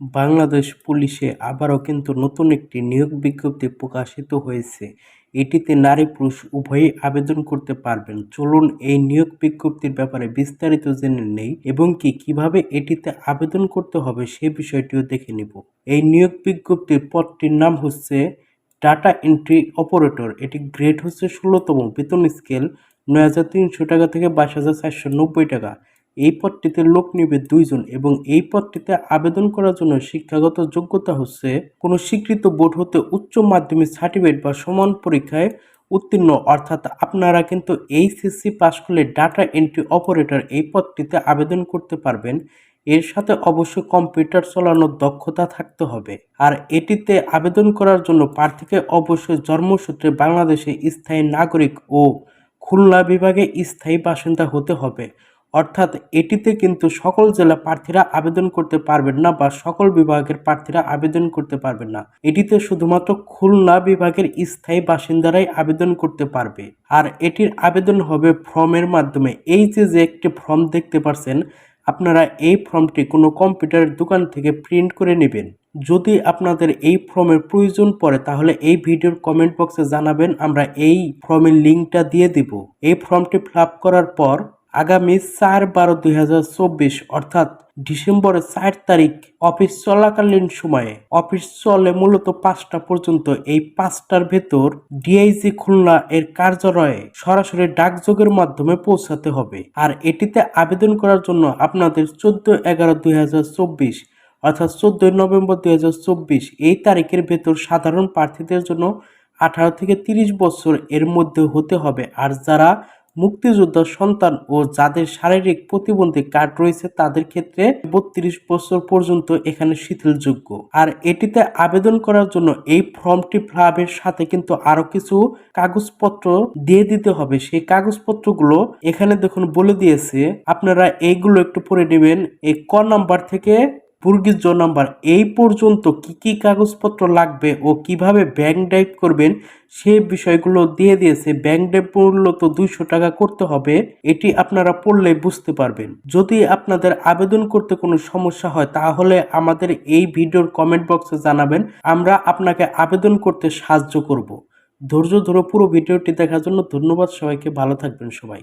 বাংলাদেশ পুলিশে আবারও কিন্তু নতুন একটি নিয়োগ বিজ্ঞপ্তি প্রকাশিত হয়েছে। এটিতে নারী-পুরুষ উভয়েই আবেদন করতে পারবেন। চলুন এই নিয়োগ বিজ্ঞপ্তির ব্যাপারে বিস্তারিত জেনে নেই এবং কিভাবে এটিতে আবেদন করতে হবে সে বিষয়টিও দেখে নিব। এই নিয়োগ বিজ্ঞপ্তির পদটির নাম হচ্ছে ডাটা এন্ট্রি অপারেটর। এটি গ্রেড হচ্ছে ১৬তম, বেতন স্কেল ৯,৩০০ টাকা থেকে ২২,৪৯০ টাকা। এই পদটিতে লোক নিবে ২ জন এবং এই পদটিতে আবেদন করার জন্য শিক্ষাগত যোগ্যতা হচ্ছে কোনো স্বীকৃত বোর্ড হতে উচ্চ মাধ্যমিক সার্টিফিকেট বা সমান পরীক্ষায় উত্তীর্ণ, অর্থাৎ আপনারা কিন্তু এইচএসসি পাস করলে ডাটা এন্ট্রি অপারেটর এই পদটিতে আবেদন করতে পারবেন। এর সাথে অবশ্যই কম্পিউটার চালানোর দক্ষতা থাকতে হবে। আর এটিতে আবেদন করার জন্য প্রার্থীকে অবশ্যই জন্মসূত্রে বাংলাদেশে স্থায়ী নাগরিক ও খুলনা বিভাগে স্থায়ী বাসিন্দা হতে হবে। অর্থাৎ এটিতে কিন্তু সকল জেলা প্রার্থীরা আবেদন করতে পারবেন না বা সকল বিভাগের প্রার্থীরা আবেদন করতে পারবেন না। এটিতে শুধুমাত্র খুলনা বিভাগের স্থায়ী বাসিন্দারাই আবেদন করতে পারবে। আর এটির আবেদন হবে ফর্মের মাধ্যমে। এই যে একটি ফর্ম দেখতে পাচ্ছেন, আপনারা এই ফর্মটি কোনো কম্পিউটারের দোকান থেকে প্রিন্ট করে নেবেন। যদি আপনাদের এই ফর্মের প্রয়োজন পড়ে তাহলে এই ভিডিওর কমেন্ট বক্সে জানাবেন, আমরা এই ফর্মের লিঙ্কটা দিয়ে দিব। এই ফর্মটি ফিল আপ করার পর আগামী ৪/১২/২০২৪ অর্থাৎ ডিসেম্বরের ৪ তারিখ অফিস চলাকালীন সময়ে, অফিস চলে মূলত ৫টা পর্যন্ত, এই ৫টার ভেতর ডিআইজি খুলনা এর কার্যালয়ে সরাসরি ডাকযোগের মাধ্যমে পৌঁছাতে হবে। আর এটিতে আবেদন করার জন্য আপনাদের ১৪/১১/২০২৪ অর্থাৎ ১৪ নভেম্বর ২০২৪ এই তারিখের ভেতর সাধারণ প্রার্থীদের জন্য ১৮ থেকে ৩০ বছর এর মধ্যে হতে হবে। আর যারা মুক্তিযোদ্ধার সন্তান ও যাদের শারীরিক প্রতিবন্ধী কার্ড রয়েছে তাদের ক্ষেত্রে ৩২ বছর পর্যন্ত এখানে শিথিলযোগ্য। আর এটিতে আবেদন করার জন্য এই ফর্মটি ফিল আপের সাথে কিন্তু আরো কিছু কাগজপত্র দিয়ে দিতে হবে। সেই কাগজপত্রগুলো এখানে দেখুন বলে দিয়েছে, আপনারা এইগুলো একটু পড়ে নেবেন। এই ক নাম্বার থেকে বর্গীর জ নাম্বার এই পর্যন্ত কি কাগজপত্র লাগবে ও কিভাবে ব্যাংক ড্রাইভ করবেন সেই বিষয়গুলো দিয়ে দিয়েছে। ব্যাংক ড্রাইভ মূলত ২০০ টাকা করতে হবে। এটি আপনারা পড়লেই বুঝতে পারবেন। যদি আপনাদের আবেদন করতে কোনো সমস্যা হয় তাহলে আমাদের এই ভিডিওর কমেন্ট বক্সে জানাবেন, আমরা আপনাকে আবেদন করতে সাহায্য করব। ধৈর্য ধরে পুরো ভিডিওটি দেখার জন্য ধন্যবাদ সবাইকে। ভালো থাকবেন সবাই।